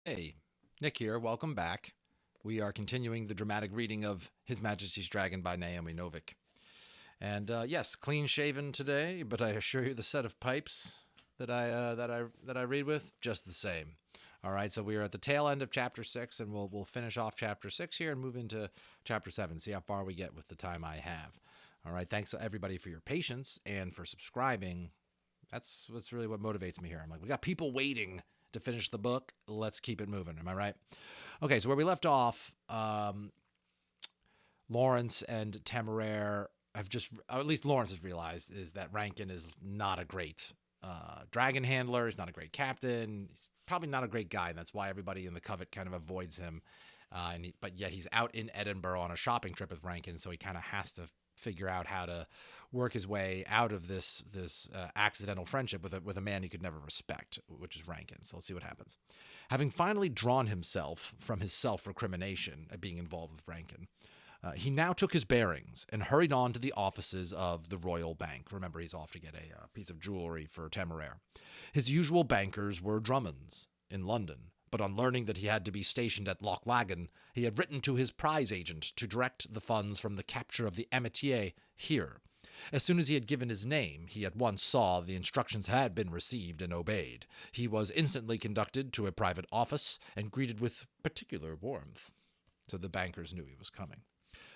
Hey, Nick here. Welcome back. We are continuing the dramatic reading of His Majesty's Dragon by Naomi Novik. And yes, clean shaven today, but I assure you the set of pipes that I read with just the same. All right, so we are at the tail end of chapter 6, and we'll finish off chapter 6 here and move into chapter 7. See how far we get with the time I have. All right, thanks everybody for your patience and for subscribing. That's really what motivates me here. I'm like, we got people waiting to finish the book. Let's keep it moving. Am I right? Okay, so where we left off, Lawrence and Temeraire have just, or at least Lawrence has realized, is that Rankin is not a great dragon handler. He's not a great captain. He's probably not a great guy, and that's why everybody in the Covet kind of avoids him. But yet he's out in Edinburgh on a shopping trip with Rankin, so he kind of has to figure out how to work his way out of this accidental friendship with a man he could never respect, which is Rankin. So let's see what happens. Having finally drawn himself from his self-recrimination at being involved with Rankin, he now took his bearings and hurried on to the offices of the Royal Bank. Remember, he's off to get a piece of jewelry for Temeraire. His usual bankers were Drummond's in London, but on learning that he had to be stationed at Lochlegan, he had written to his prize agent to direct the funds from the capture of the Amitié here. As soon as he had given his name, he at once saw the instructions had been received and obeyed. He was instantly conducted to a private office and greeted with particular warmth. So the bankers knew he was coming.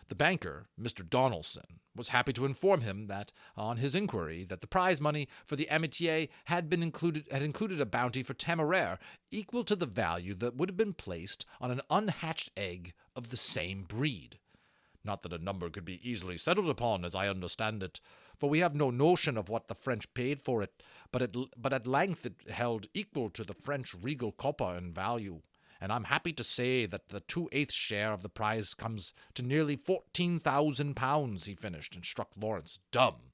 The banker, Mr. Donaldson, was happy to inform him that, on his inquiry, that the prize money for the Amitié had included a bounty for Temeraire equal to the value that would have been placed on an unhatched egg of the same breed. Not that a number could be easily settled upon, as I understand it, for we have no notion of what the French paid for it, but at length it held equal to the French regal copper in value. And I'm happy to say that the 2/8 share of the prize comes to nearly £14,000, he finished, and struck Lawrence dumb.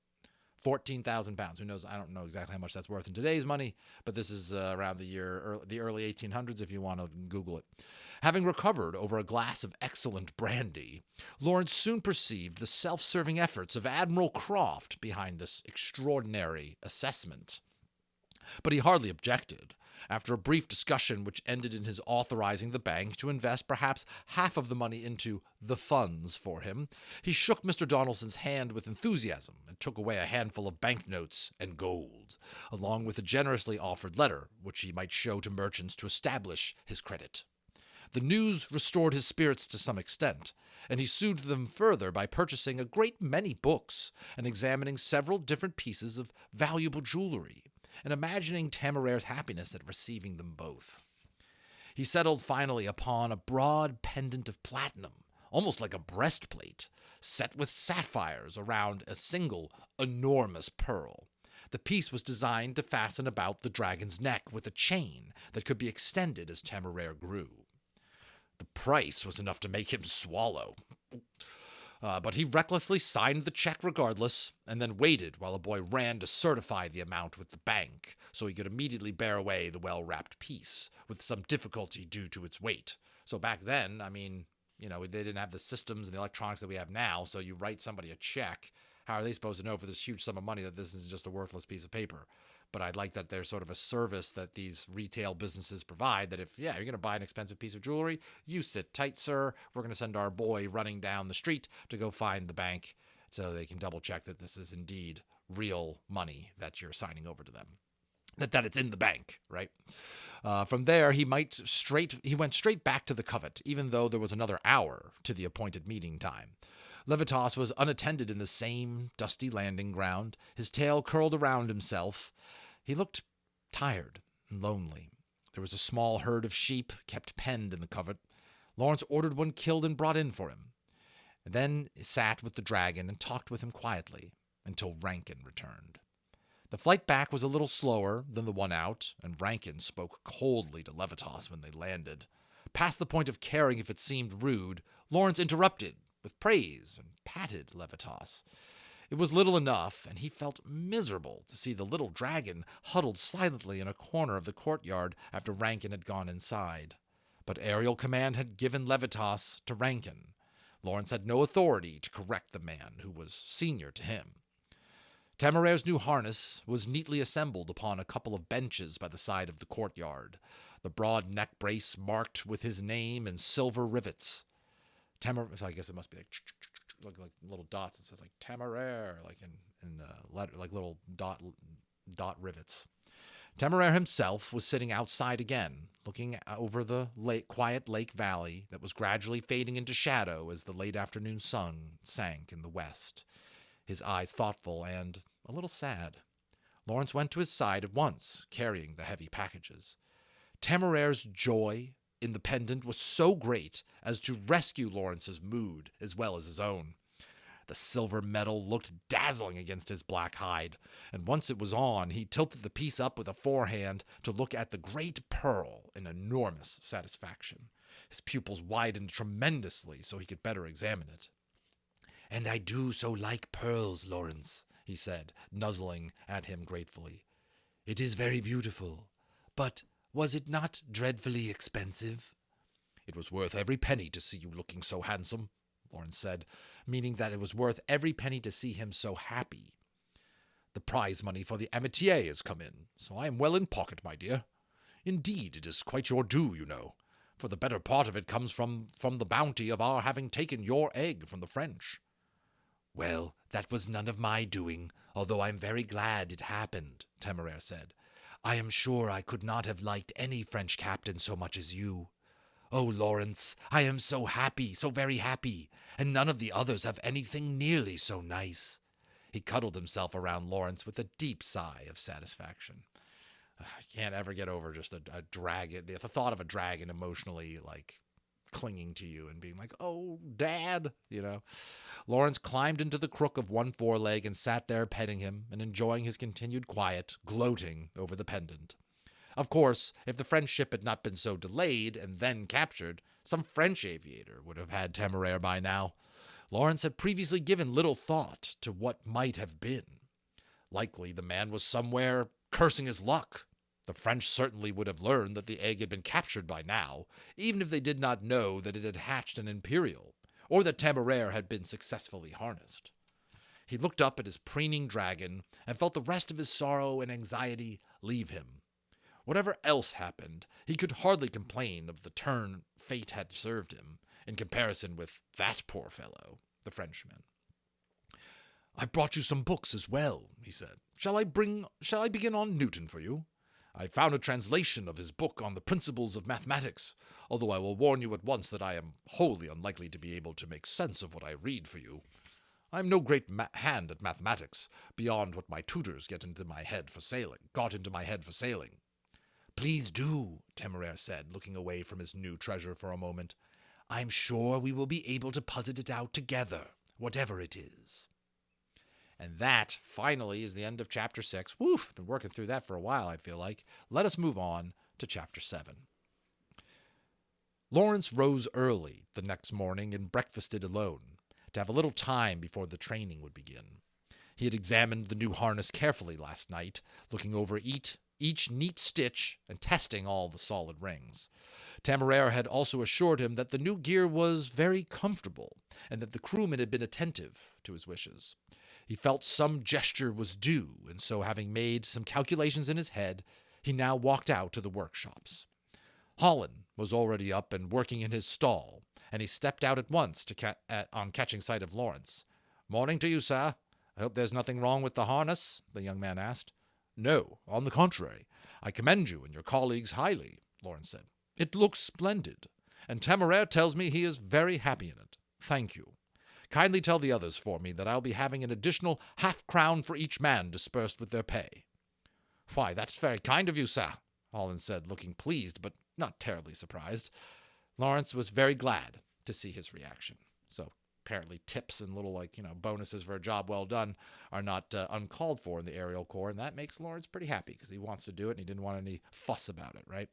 £14,000. Who knows? I don't know exactly how much that's worth in today's money, but this is around the early 1800s if you want to Google it. Having recovered over a glass of excellent brandy, Lawrence soon perceived the self-serving efforts of Admiral Croft behind this extraordinary assessment. But he hardly objected. After a brief discussion which ended in his authorizing the bank to invest perhaps half of the money into the funds for him, he shook Mr. Donaldson's hand with enthusiasm and took away a handful of banknotes and gold, along with a generously offered letter which he might show to merchants to establish his credit. The news restored his spirits to some extent, and he soothed them further by purchasing a great many books and examining several different pieces of valuable jewelry, and imagining Temeraire's happiness at receiving them both. He settled finally upon a broad pendant of platinum, almost like a breastplate, set with sapphires around a single enormous pearl. The piece was designed to fasten about the dragon's neck with a chain that could be extended as Temeraire grew. The price was enough to make him swallow. But he recklessly signed the check regardless, and then waited while a boy ran to certify the amount with the bank, so he could immediately bear away the well-wrapped piece, with some difficulty due to its weight. So back then, they didn't have the systems and the electronics that we have now, so you write somebody a check. How are they supposed to know for this huge sum of money that this is just a worthless piece of paper? But I'd like that there's sort of a service that these retail businesses provide that if, you're going to buy an expensive piece of jewelry, you sit tight, sir. We're going to send our boy running down the street to go find the bank so they can double check that this is indeed real money that you're signing over to them. That it's in the bank, right? From there, he went straight back to the Covet, even though there was another hour to the appointed meeting time. Levitas was unattended in the same dusty landing ground, his tail curled around himself. He looked tired and lonely. There was a small herd of sheep kept penned in the Covet. Lawrence ordered one killed and brought in for him, and then sat with the dragon and talked with him quietly until Rankin returned. The flight back was a little slower than the one out, and Rankin spoke coldly to Levitas when they landed. Past the point of caring if it seemed rude, Lawrence interrupted with praise and patted Levitas. It was little enough, and he felt miserable to see the little dragon huddled silently in a corner of the courtyard after Rankin had gone inside. But aerial command had given Levitas to Rankin. Lawrence had no authority to correct the man who was senior to him. Temeraire's new harness was neatly assembled upon a couple of benches by the side of the courtyard. the broad neck brace marked with his name in silver rivets. So I guess it must be like little dots. It says like Temeraire, like in letter, like little dot rivets. Temeraire himself was sitting outside again, looking over the quiet lake valley that was gradually fading into shadow as the late afternoon sun sank in the west, his eyes thoughtful and a little sad. Lawrence went to his side at once, carrying the heavy packages. Temeraire's joy in the pendant was so great as to rescue Lawrence's mood as well as his own. The silver metal looked dazzling against his black hide, and once it was on, he tilted the piece up with a forehand to look at the great pearl in enormous satisfaction. His pupils widened tremendously so he could better examine it. "And I do so like pearls, Lawrence," he said, nuzzling at him gratefully. "It is very beautiful, but was it not dreadfully expensive?" "It was worth every penny to see you looking so handsome," Lawrence said, meaning that it was worth every penny to see him so happy. "The prize money for the amitié has come in, so I am well in pocket, my dear. Indeed, it is quite your due, you know, for the better part of it comes from the bounty of our having taken your egg from the French." "Well, that was none of my doing, although I'm very glad it happened," Temeraire said. "I am sure I could not have liked any French captain so much as you. Oh, Lawrence, I am so happy, so very happy, and none of the others have anything nearly so nice." He cuddled himself around Lawrence with a deep sigh of satisfaction. I can't ever get over just a dragon, the thought of a dragon emotionally, like, clinging to you and being like, "Oh, Dad," you know. Lawrence climbed into the crook of one foreleg and sat there petting him and enjoying his continued quiet, gloating over the pendant. Of course, if the French ship had not been so delayed and then captured, some French aviator would have had Temeraire by now. Lawrence had previously given little thought to what might have been. Likely the man was somewhere cursing his luck. The French certainly would have learned that the egg had been captured by now, even if they did not know that it had hatched an imperial, or that Temeraire had been successfully harnessed. He looked up at his preening dragon and felt the rest of his sorrow and anxiety leave him. Whatever else happened, he could hardly complain of the turn fate had served him, in comparison with that poor fellow, the Frenchman. "I've brought you some books as well," he said. Shall I begin on Newton for you? I found a translation of his book on the principles of mathematics, although I will warn you at once that I am wholly unlikely to be able to make sense of what I read for you. I am no great hand at mathematics, beyond what my tutors got into my head for sailing. "Please do," Temeraire said, looking away from his new treasure for a moment. "I'm sure we will be able to puzzle it out together, whatever it is." And that, finally, is the end of Chapter 6. Woof, been working through that for a while, I feel like. Let us move on to Chapter 7. Lawrence rose early the next morning and breakfasted alone, to have a little time before the training would begin. He had examined the new harness carefully last night, looking over each neat stitch and testing all the solid rings. Temeraire had also assured him that the new gear was very comfortable, and that the crewmen had been attentive to his wishes. He felt some gesture was due, and so having made some calculations in his head, he now walked out to the workshops. Holland was already up and working in his stall, and he stepped out at once on catching sight of Lawrence. "Morning to you, sir. I hope there's nothing wrong with the harness?" the young man asked. "No, on the contrary. I commend you and your colleagues highly," Lawrence said. "It looks splendid, and Temeraire tells me he is very happy in it. Thank you. Kindly tell the others for me that I'll be having an additional half-crown for each man dispersed with their pay." "Why, that's very kind of you, sir," Holland said, looking pleased but not terribly surprised. Lawrence was very glad to see his reaction. So apparently tips and little bonuses for a job well done are not uncalled for in the Aerial Corps, and that makes Lawrence pretty happy because he wants to do it and he didn't want any fuss about it, right?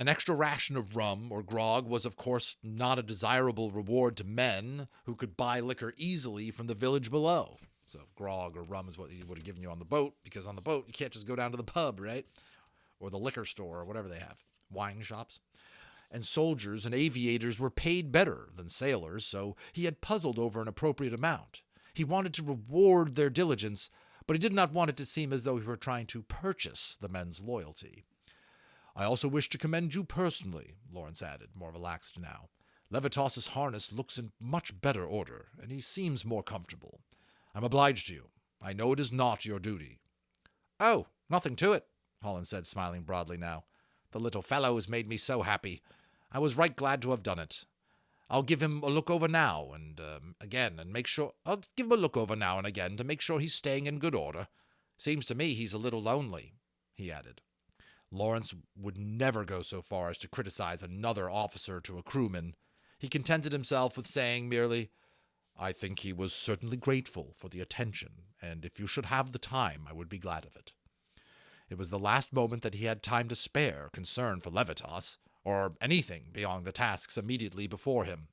An extra ration of rum or grog was, of course, not a desirable reward to men who could buy liquor easily from the village below. So grog or rum is what he would have given you on the boat, because on the boat you can't just go down to the pub, right? Or the liquor store or whatever they have, wine shops. And soldiers and aviators were paid better than sailors, so he had puzzled over an appropriate amount. He wanted to reward their diligence, but he did not want it to seem as though he were trying to purchase the men's loyalty. I also wish to commend you personally, Lawrence added, more relaxed now. Levitas's harness looks in much better order, and he seems more comfortable. I'm obliged to you. I know it is not your duty. Oh, nothing to it, Holland said, smiling broadly now. The little fellow has made me so happy. I was right glad to have done it. I'll give him a look over now and again and make sure. I'll give him a look over now and again to make sure he's staying in good order. Seems to me he's a little lonely, he added. Lawrence would never go so far as to criticize another officer to a crewman. He contented himself with saying merely, I think he was certainly grateful for the attention, and if you should have the time, I would be glad of it. It was the last moment that he had time to spare concern for Levitas, or anything beyond the tasks immediately before him.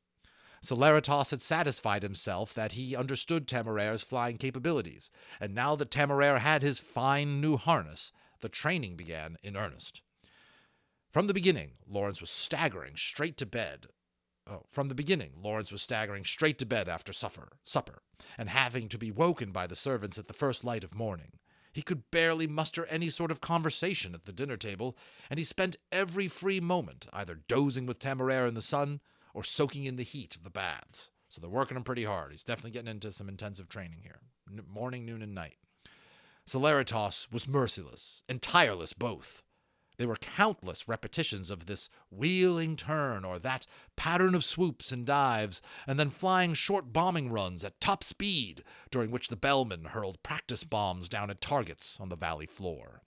Celeritas had satisfied himself that he understood Temeraire's flying capabilities, and now that Temeraire had his fine new harness, the training began in earnest. From the beginning, Lawrence was staggering straight to bed after supper, and having to be woken by the servants at the first light of morning. He could barely muster any sort of conversation at the dinner table, and he spent every free moment either dozing with Temeraire in the sun or soaking in the heat of the baths. So they're working him pretty hard. He's definitely getting into some intensive training here. Morning, noon, and night. Celeritas was merciless and tireless both. There were countless repetitions of this wheeling turn or that pattern of swoops and dives, and then flying short bombing runs at top speed, during which the bellman hurled practice bombs down at targets on the valley floor.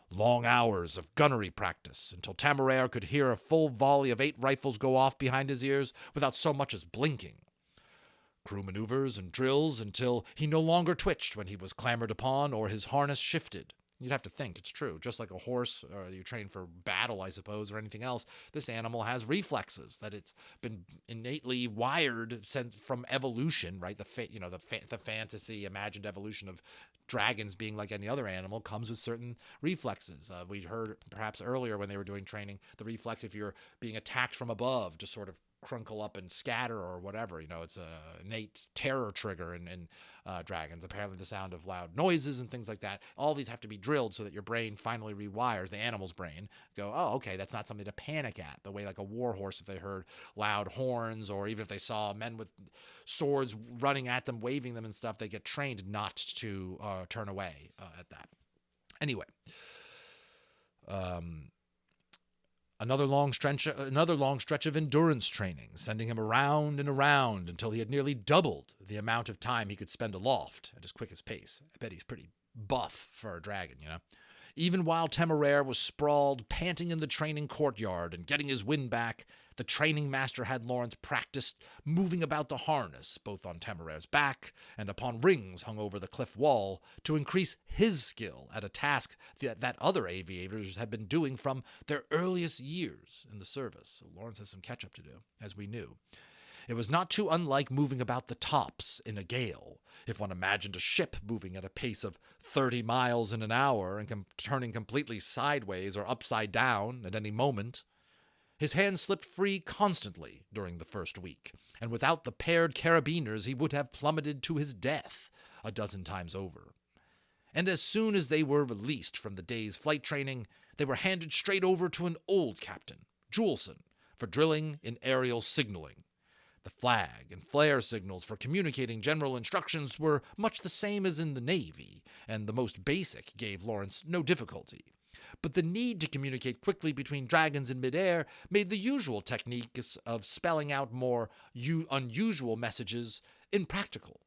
Long hours of gunnery practice, until Temeraire could hear a full volley of 8 rifles go off behind his ears without so much as blinking. Crew maneuvers and drills until he no longer twitched when he was clambered upon or his harness shifted. You'd have to think, it's true. Just like a horse, or you train for battle, I suppose, or anything else, this animal has reflexes that it's been innately wired from evolution, right? The fantasy, imagined evolution of dragons being like any other animal comes with certain reflexes. We heard perhaps earlier when they were doing training, the reflex if you're being attacked from above to sort of crunkle up and scatter or whatever. It's a innate terror trigger in dragons. Apparently the sound of loud noises and things like that. All these have to be drilled so that your brain finally rewires, the animal's brain, go, oh, okay, that's not something to panic at. The way like a war horse, if they heard loud horns or even if they saw men with swords running at them, waving them and stuff, they get trained not to turn away at that. Anyway, Another long stretch of endurance training, sending him around and around until he had nearly doubled the amount of time he could spend aloft at his quickest pace. I bet he's pretty buff for a dragon, Even while Temeraire was sprawled, panting in the training courtyard and getting his wind back, the training master had Lawrence practice moving about the harness, both on Temeraire's back and upon rings hung over the cliff wall, to increase his skill at a task that other aviators had been doing from their earliest years in the service. So Lawrence has some catch-up to do, as we knew. It was not too unlike moving about the tops in a gale. If one imagined a ship moving at a pace of 30 miles in an hour and turning completely sideways or upside down at any moment. His hands slipped free constantly during the first week, and without the paired carabiners he would have plummeted to his death a dozen times over. And as soon as they were released from the day's flight training, they were handed straight over to an old captain, Juleson, for drilling in aerial signaling. The flag and flare signals for communicating general instructions were much the same as in the Navy, and the most basic gave Lawrence no difficulty. But the need to communicate quickly between dragons in midair made the usual techniques of spelling out more unusual messages impractical.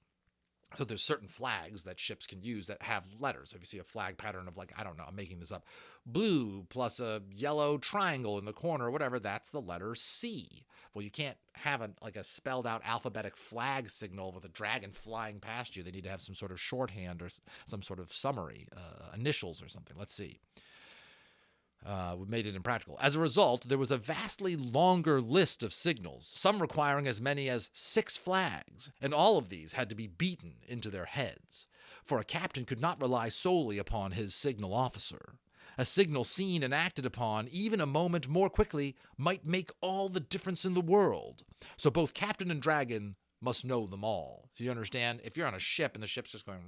So there's certain flags that ships can use that have letters. If you see a flag pattern of I'm making this up, blue plus a yellow triangle in the corner or whatever, that's the letter C. Well, you can't have a spelled out alphabetic flag signal with a dragon flying past you. They need to have some sort of shorthand or some sort of summary, initials or something. Let's see. Made it impractical. As a result, there was a vastly longer list of signals, some requiring as many as 6 flags, and all of these had to be beaten into their heads. For a captain could not rely solely upon his signal officer. A signal seen and acted upon, even a moment more quickly, might make all the difference in the world. So both captain and dragon must know them all. So you understand, if you're on a ship and the ship's just going,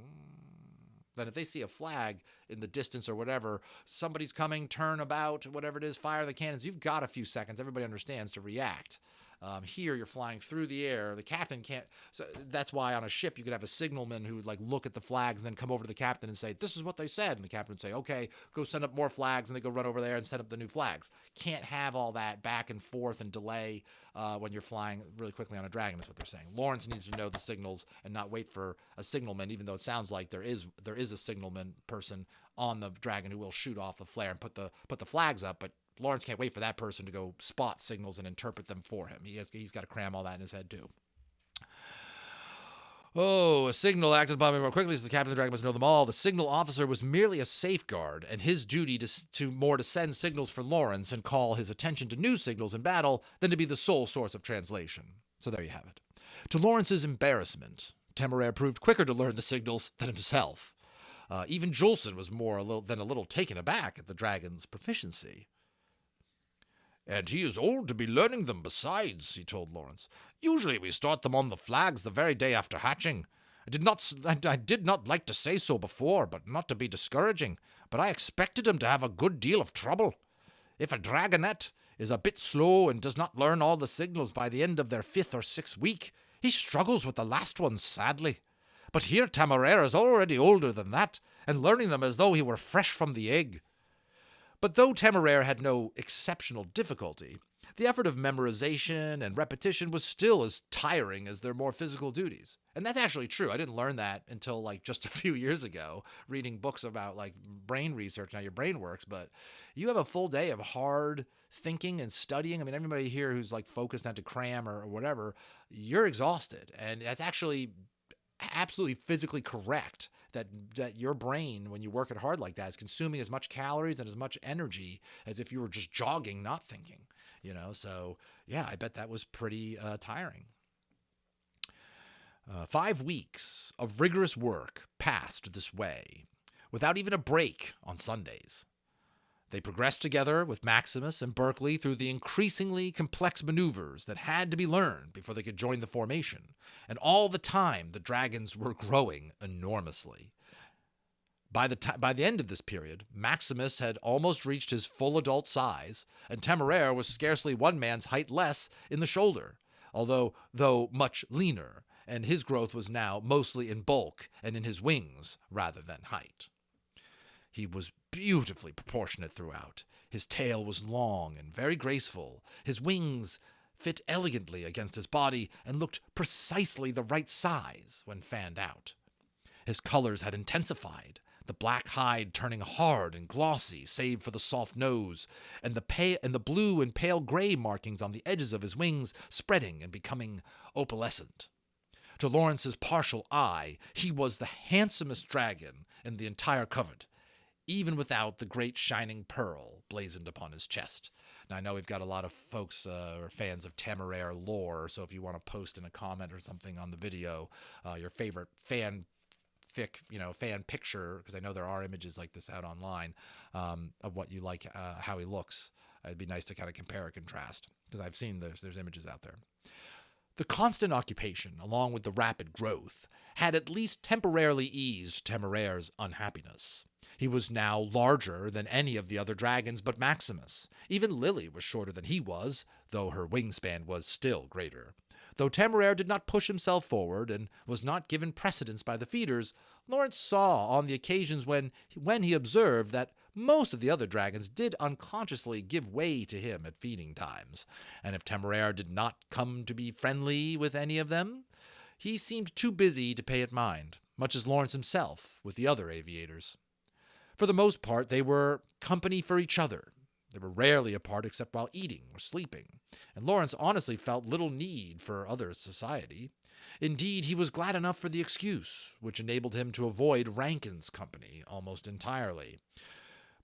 then if they see a flag in the distance or whatever, somebody's coming, turn about, whatever it is, fire the cannons, you've got a few seconds, everybody understands, to react. Here, you're flying through the air. The captain can't. So that's why on a ship you could have a signalman who would like look at the flags and then come over to the captain and say, "This is what they said." And the captain would say, "Okay, go send up more flags," and they go run over there and set up the new flags. Can't have all that back and forth and delay when you're flying really quickly on a dragon. Is what they're saying. Lawrence needs to know the signals and not wait for a signalman, even though it sounds like there is a signalman person on the dragon who will shoot off the flare and put the flags up, but Lawrence can't wait for that person to go spot signals and interpret them for him. He's got to cram all that in his head too. Oh, a signal acted upon me more quickly, so the captain of the dragon must know them all. The signal officer was merely a safeguard, and his duty to send signals for Lawrence and call his attention to new signals in battle than to be the sole source of translation. So there you have it. To Lawrence's embarrassment, Temeraire proved quicker to learn the signals than himself. Even Julson was than a little taken aback at the dragon's proficiency. "And he is old to be learning them besides," he told Lawrence. "Usually we start them on the flags the very day after hatching. I did not like to say so before, but not to be discouraging, but I expected him to have a good deal of trouble. If a dragonet is a bit slow and does not learn all the signals by the end of their 5th or 6th week, he struggles with the last ones, sadly. But here Temeraire is already older than that, and learning them as though he were fresh from the egg." But though Temeraire had no exceptional difficulty, the effort of memorization and repetition was still as tiring as their more physical duties. And that's actually true. I didn't learn that until like just a few years ago, reading books about like brain research and how your brain works. But you have a full day of hard thinking and studying. I mean, everybody here who's like focused not to cram or whatever, you're exhausted. And that's actually absolutely physically correct that your brain, when you work it hard like that, is consuming as much calories and as much energy as if you were just jogging, not thinking, So yeah, I bet that was pretty tiring. 5 weeks of rigorous work passed this way, without even a break on Sundays. They progressed together with Maximus and Berkeley through the increasingly complex maneuvers that had to be learned before they could join the formation, and all the time the dragons were growing enormously. By the end of this period, Maximus had almost reached his full adult size, and Temeraire was scarcely one man's height less in the shoulder, though much leaner, and his growth was now mostly in bulk and in his wings rather than height. He was beautifully proportionate throughout. His tail was long and very graceful. His wings fit elegantly against his body and looked precisely the right size when fanned out. His colors had intensified, the black hide turning hard and glossy save for the soft nose, and the blue and pale gray markings on the edges of his wings spreading and becoming opalescent. To Lawrence's partial eye, he was the handsomest dragon in the entire covert, even without the great shining pearl blazoned upon his chest. Now, I know we've got a lot of folks or fans of Temeraire lore, so if you want to post in a comment or something on the video, your favorite fan picture, because I know there are images like this out online, of what you like, how he looks. It'd be nice to kind of compare and contrast, because I've seen there's images out there. The constant occupation, along with the rapid growth, had at least temporarily eased Temeraire's unhappiness. He was now larger than any of the other dragons but Maximus. Even Lily was shorter than he was, though her wingspan was still greater. Though Temeraire did not push himself forward and was not given precedence by the feeders, Lawrence saw on the occasions when he observed that most of the other dragons did unconsciously give way to him at feeding times, and if Temeraire did not come to be friendly with any of them, he seemed too busy to pay it mind, much as Lawrence himself with the other aviators. For the most part, they were company for each other. They were rarely apart except while eating or sleeping, and Lawrence honestly felt little need for other society. Indeed, he was glad enough for the excuse, which enabled him to avoid Rankin's company almost entirely.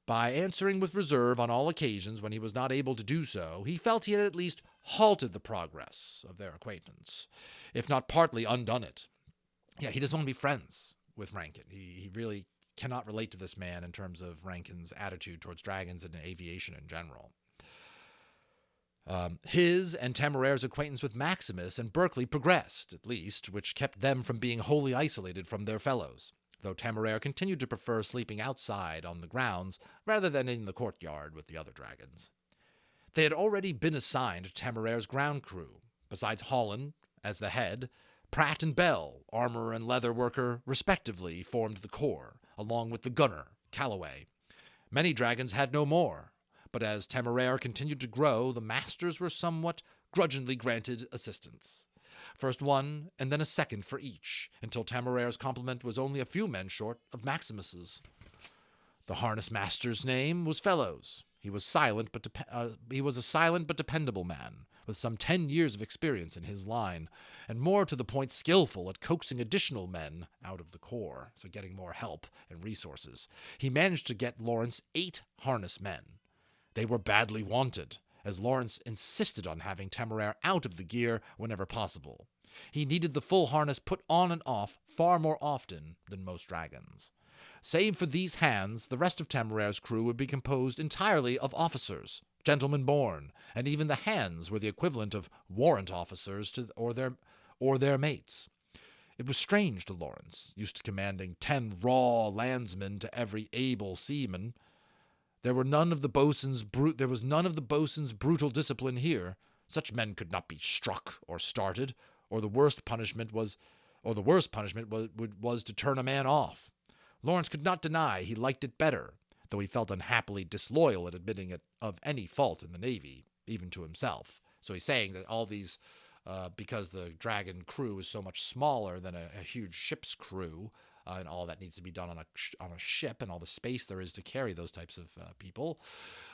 By answering with reserve on all occasions when he was not able to do so, he felt he had at least halted the progress of their acquaintance, if not partly undone it. Yeah, he doesn't want to be friends with Rankin. He really cannot relate to this man in terms of Rankin's attitude towards dragons and aviation in general. His and Temeraire's acquaintance with Maximus and Berkeley progressed, at least, which kept them from being wholly isolated from their fellows. though Temeraire continued to prefer sleeping outside on the grounds rather than in the courtyard with the other dragons. They had already been assigned Temeraire's ground crew. Besides Holland as the head, Pratt and Bell, armor and leather worker, respectively, formed the core, along with the gunner, Calloway. Many dragons had no more, but as Temeraire continued to grow, the masters were somewhat grudgingly granted assistance. First one, and then a second for each, until Temeraire's complement was only a few men short of Maximus's. The harness master's name was Fellows. He was a silent but dependable man, with some 10 years of experience in his line, and more to the point skillful at coaxing additional men out of the corps, so getting more help and resources. He managed to get Lawrence 8 harness men. They were badly wanted, as Lawrence insisted on having Temeraire out of the gear whenever possible. He needed the full harness put on and off far more often than most dragons. Save for these hands, the rest of Temeraire's crew would be composed entirely of officers, gentlemen born, and even the hands were the equivalent of warrant officers or their mates. It was strange to Lawrence, used to commanding 10 raw landsmen to every able seaman. There was none of the boatswain's brutal discipline here. Such men could not be struck or started, or the worst punishment was to turn a man off. Lawrence could not deny he liked it better, though he felt unhappily disloyal at admitting it of any fault in the Navy, even to himself. So he's saying that all these, because the dragon crew is so much smaller than a huge ship's crew, and all that needs to be done on a ship, and all the space there is to carry those types of people,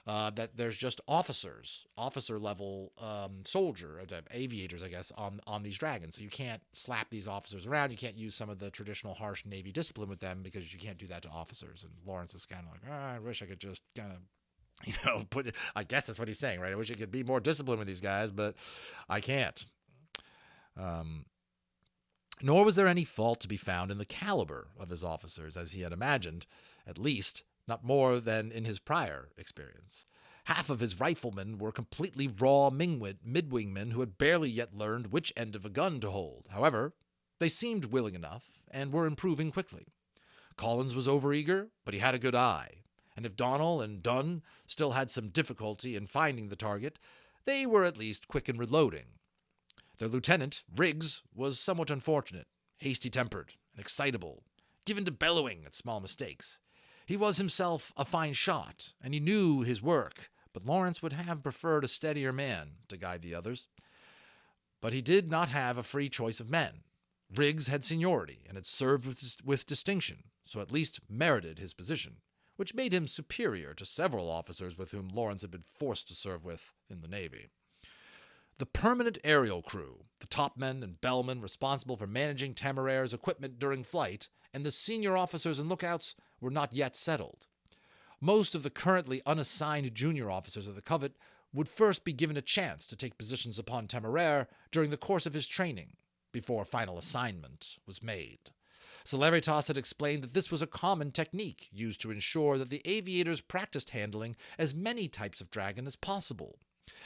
that there's just officer level aviators, I guess, on these dragons. So you can't slap these officers around. You can't use some of the traditional harsh Navy discipline with them because you can't do that to officers. And Lawrence is kind of like, I wish I could just kind of, I guess that's what he's saying, right? I wish I could be more disciplined with these guys, but I can't. Nor was there any fault to be found in the caliber of his officers, as he had imagined, at least not more than in his prior experience. Half of his riflemen were completely raw midwingmen who had barely yet learned which end of a gun to hold. However, they seemed willing enough, and were improving quickly. Collins was overeager, but he had a good eye, and if Donnell and Dunn still had some difficulty in finding the target, they were at least quick in reloading. Their lieutenant, Riggs, was somewhat unfortunate, hasty-tempered and excitable, given to bellowing at small mistakes. He was himself a fine shot, and he knew his work, but Lawrence would have preferred a steadier man to guide the others. But he did not have a free choice of men. Riggs had seniority and had served with distinction, so at least merited his position, which made him superior to several officers with whom Lawrence had been forced to serve with in the Navy. The permanent aerial crew, the topmen and bellmen responsible for managing Temeraire's equipment during flight, and the senior officers and lookouts were not yet settled. Most of the currently unassigned junior officers of the Covet would first be given a chance to take positions upon Temeraire during the course of his training, before final assignment was made. Celeritas had explained that this was a common technique used to ensure that the aviators practiced handling as many types of dragon as possible,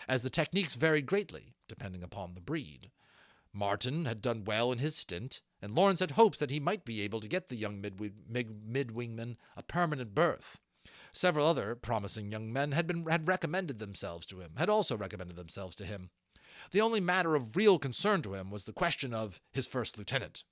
as the techniques varied greatly, depending upon the breed. Martin had done well in his stint, and Lawrence had hopes that he might be able to get the young midwingman a permanent berth. Several other promising young men had also recommended themselves to him. The only matter of real concern to him was the question of his first lieutenant.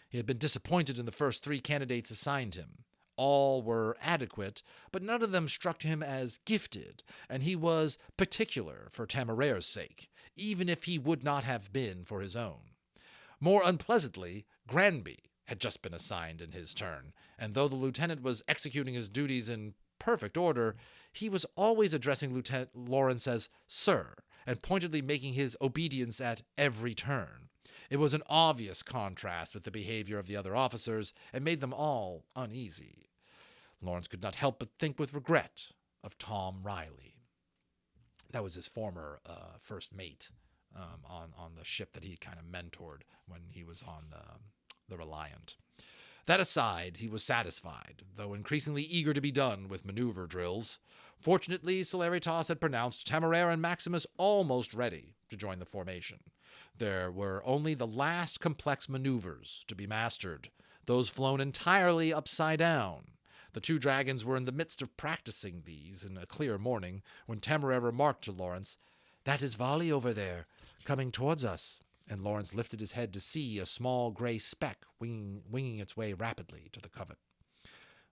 He had been disappointed in the first 3 candidates assigned him. All were adequate, but none of them struck him as gifted, and he was particular for Temeraire's sake, even if he would not have been for his own. More unpleasantly, Granby had just been assigned in his turn, and though the lieutenant was executing his duties in perfect order, he was always addressing Lieutenant Lawrence as Sir, and pointedly making his obedience at every turn. It was an obvious contrast with the behavior of the other officers, and made them all uneasy. Lawrence could not help but think with regret of Tom Riley. That was his former first mate on the ship that he kind of mentored when he was on the Reliant. That aside, he was satisfied, though increasingly eager to be done with maneuver drills. Fortunately, Celeritas had pronounced Temeraire and Maximus almost ready to join the formation. There were only the last complex maneuvers to be mastered, those flown entirely upside down. The two dragons were in the midst of practicing these in a clear morning when Temeraire remarked to Lawrence, "That is Volley over there, coming towards us." And Lawrence lifted his head to see a small gray speck winging its way rapidly to the covert.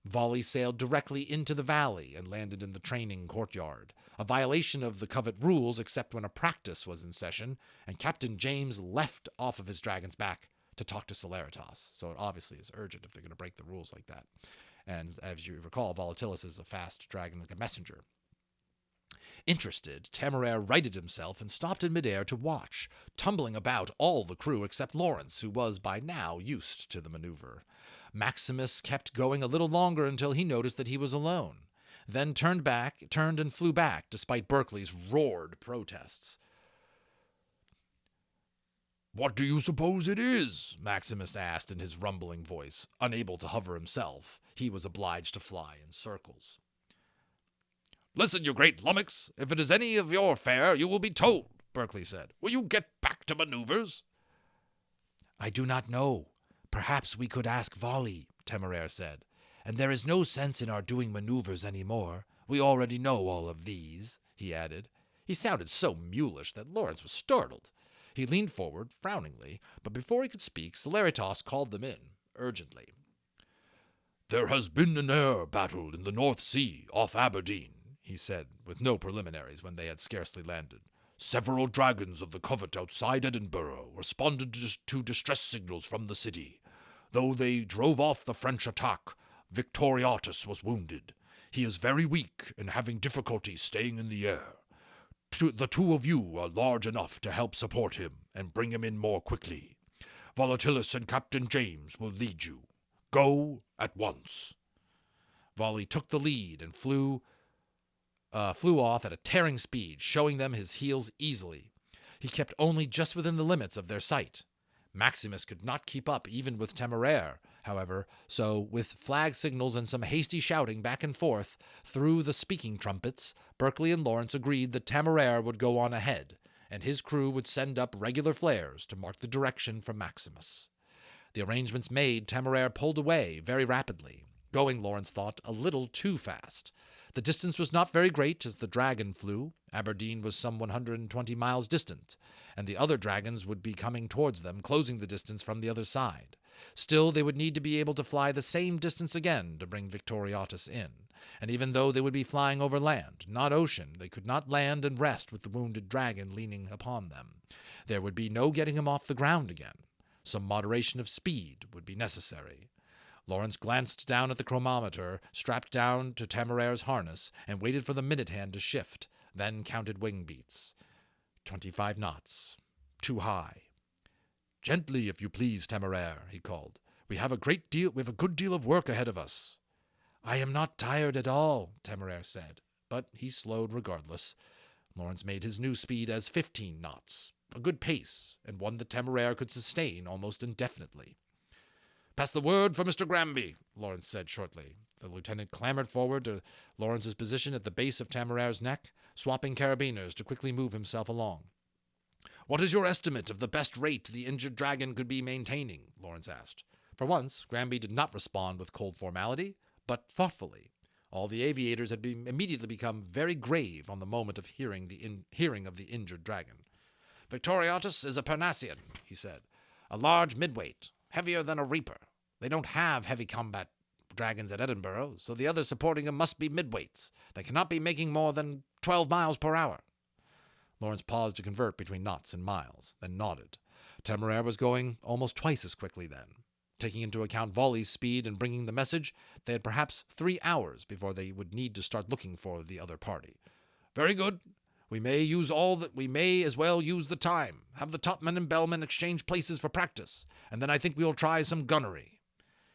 Volley sailed directly into the valley and landed in the training courtyard, a violation of the covert rules except when a practice was in session, and Captain James leapt off of his dragon's back to talk to Celeritas. So it obviously is urgent if they're going to break the rules like that. And as you recall, Volatilis is a fast dragon like a messenger. Interested, Temeraire righted himself and stopped in midair to watch, tumbling about all the crew except Lawrence, who was by now used to the maneuver. Maximus kept going a little longer until he noticed that he was alone, then turned and flew back, despite Berkeley's roared protests. "What do you suppose it is?" Maximus asked in his rumbling voice. Unable to hover himself, he was obliged to fly in circles. "Listen, you great lummox, if it is any of your affair, you will be told," Berkeley said. "Will you get back to maneuvers?" "I do not know. Perhaps we could ask Volley," Temeraire said. "And there is no sense in our doing maneuvers any more. We already know all of these," he added. He sounded so mulish that Lawrence was startled. He leaned forward, frowningly, but before he could speak, Celeritas called them in, urgently. "There has been an air battle in the North Sea, off Aberdeen," he said, with no preliminaries when they had scarcely landed. "Several dragons of the covert outside Edinburgh responded to distress signals from the city. Though they drove off the French attack, Victoriatus was wounded. He is very weak and having difficulty staying in the air. The two of you are large enough to help support him and bring him in more quickly. Volatilis and Captain James will lead you. Go at once." Volley took the lead and flew off at a tearing speed, showing them his heels easily. He kept only just within the limits of their sight. Maximus could not keep up even with Temeraire, however, so with flag signals and some hasty shouting back and forth through the speaking trumpets, Berkeley and Lawrence agreed that Temeraire would go on ahead, and his crew would send up regular flares to mark the direction for Maximus. The arrangements made, Temeraire pulled away very rapidly, going, Lawrence thought, a little too fast. The distance was not very great as the dragon flew. Aberdeen was some 120 miles distant, and the other dragons would be coming towards them, closing the distance from the other side. Still, they would need to be able to fly the same distance again to bring Victoriatus in, and even though they would be flying over land, not ocean, they could not land and rest with the wounded dragon leaning upon them. There would be no getting him off the ground again. Some moderation of speed would be necessary. Lawrence glanced down at the chronometer, strapped down to Temeraire's harness, and waited for the minute hand to shift, then counted wing beats. 25 knots. Too high. "Gently, if you please, Temeraire," he called. We have a good deal of work ahead of us." "I am not tired at all," Temeraire said, but he slowed regardless. Lawrence made his new speed as 15 knots, a good pace, and one that Temeraire could sustain almost indefinitely. "Pass the word for Mr. Granby," Lawrence said shortly. The lieutenant clambered forward to Lawrence's position at the base of Temeraire's neck, swapping carabiners to quickly move himself along. "What is your estimate of the best rate the injured dragon could be maintaining?" Lawrence asked. For once, Granby did not respond with cold formality, but thoughtfully. All the aviators had immediately become very grave on the moment of hearing of the injured dragon. "Victoriatus is a Parnassian," he said. "A large midweight, heavier than a reaper. They don't have heavy combat dragons at Edinburgh, so the others supporting them must be midweights. They cannot be making more than 12 miles per hour. Lawrence paused to convert between knots and miles, then nodded. Temeraire was going almost twice as quickly then. Taking into account Volley's speed and bringing the message, they had perhaps 3 hours before they would need to start looking for the other party. "Very good. We may as well use the time. Have the topmen and bellmen exchange places for practice, and then I think we will try some gunnery."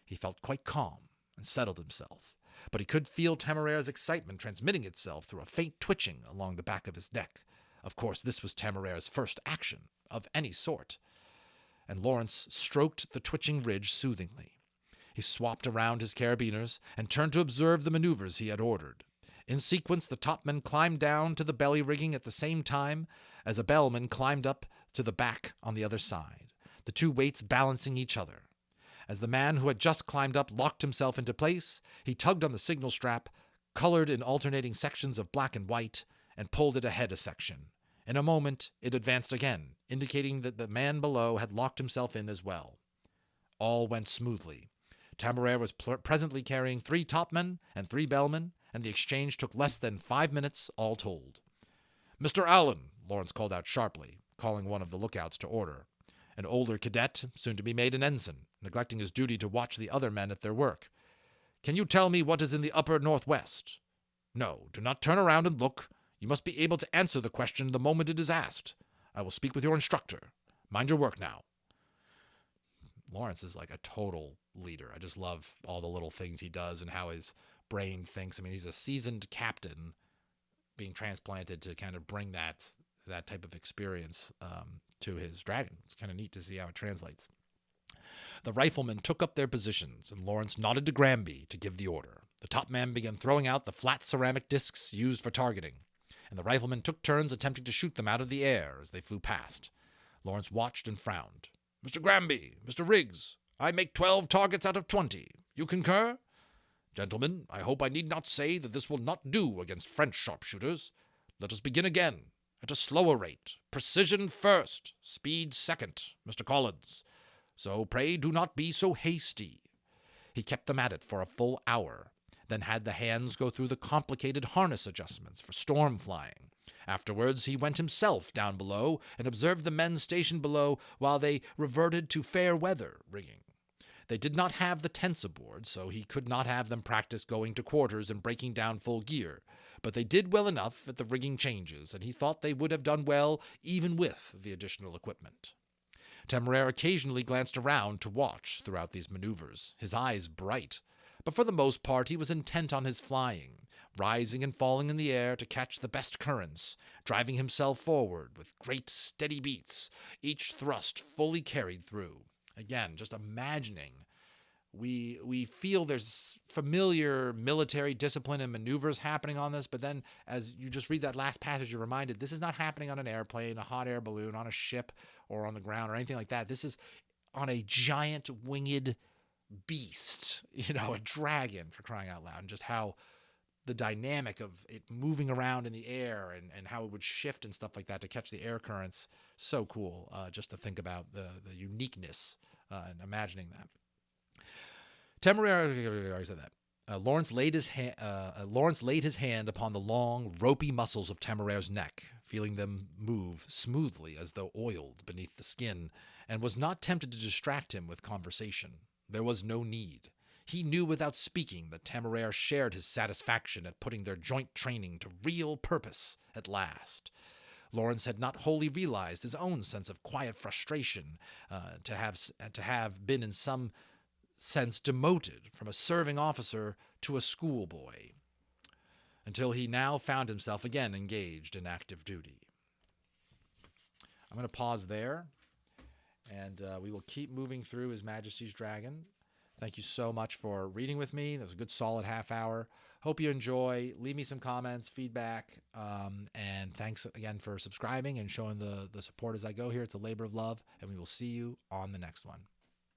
He felt quite calm and settled himself, but he could feel Temeraire's excitement transmitting itself through a faint twitching along the back of his neck. Of course, this was Temeraire's first action, of any sort. And Lawrence stroked the twitching ridge soothingly. He swapped around his carabiners and turned to observe the maneuvers he had ordered. In sequence, the topmen climbed down to the belly rigging at the same time as a bellman climbed up to the back on the other side, the two weights balancing each other. As the man who had just climbed up locked himself into place, he tugged on the signal strap, colored in alternating sections of black and white, and pulled it ahead a section. In a moment, it advanced again, indicating that the man below had locked himself in as well. All went smoothly. Temeraire was presently carrying 3 topmen and 3 bellmen, and the exchange took less than 5 minutes, all told. "Mr. Allen," Lawrence called out sharply, calling one of the lookouts to order. An older cadet, soon to be made an ensign, neglecting his duty to watch the other men at their work. "Can you tell me what is in the upper northwest?" "No, do not turn around and look. You must be able to answer the question the moment it is asked. I will speak with your instructor. Mind your work now." Lawrence is like a total leader. I just love all the little things he does and how his brain thinks. I mean, he's a seasoned captain being transplanted to kind of bring that type of experience to his dragon. It's kind of neat to see how it translates. The riflemen took up their positions, and Lawrence nodded to Granby to give the order. The top man began throwing out the flat ceramic discs used for targeting, and the riflemen took turns attempting to shoot them out of the air as they flew past. Lawrence watched and frowned. "Mr. Granby, Mr. Riggs, I make 12 targets out of 20. You concur? Gentlemen, I hope I need not say that this will not do against French sharpshooters. Let us begin again, at a slower rate. Precision first, speed second, Mr. Collins. So pray do not be so hasty." He kept them at it for a full hour, then had the hands go through the complicated harness adjustments for storm flying. Afterwards, he went himself down below and observed the men stationed below while they reverted to fair weather rigging. They did not have the tents aboard, so he could not have them practice going to quarters and breaking down full gear, but they did well enough at the rigging changes, and he thought they would have done well even with the additional equipment. Temeraire occasionally glanced around to watch throughout these maneuvers, his eyes bright, but for the most part he was intent on his flying, rising and falling in the air to catch the best currents, driving himself forward with great steady beats, each thrust fully carried through. Again, just imagining. We feel there's familiar military discipline and maneuvers happening on this, but then as you just read that last passage, you're reminded this is not happening on an airplane, a hot air balloon, on a ship, or on the ground, or anything like that. This is on a giant winged beast, a dragon, for crying out loud, and just how the dynamic of it moving around in the air and how it would shift and stuff like that to catch the air currents. So cool, just to think about the uniqueness and imagining that. Temeraire, I already said that. Lawrence laid his hand upon the long, ropey muscles of Temeraire's neck, feeling them move smoothly as though oiled beneath the skin, and was not tempted to distract him with conversation. There was no need. He knew without speaking that Temeraire shared his satisfaction at putting their joint training to real purpose at last. Lawrence had not wholly realized his own sense of quiet frustration to have been in some sense demoted from a serving officer to a schoolboy, until he now found himself again engaged in active duty. I'm going to pause there, and we will keep moving through His Majesty's Dragon. Thank you so much for reading with me. That was a good solid half hour. Hope you enjoy. Leave me some comments, feedback, and thanks again for subscribing and showing the support as I go here. It's a labor of love, and we will see you on the next one.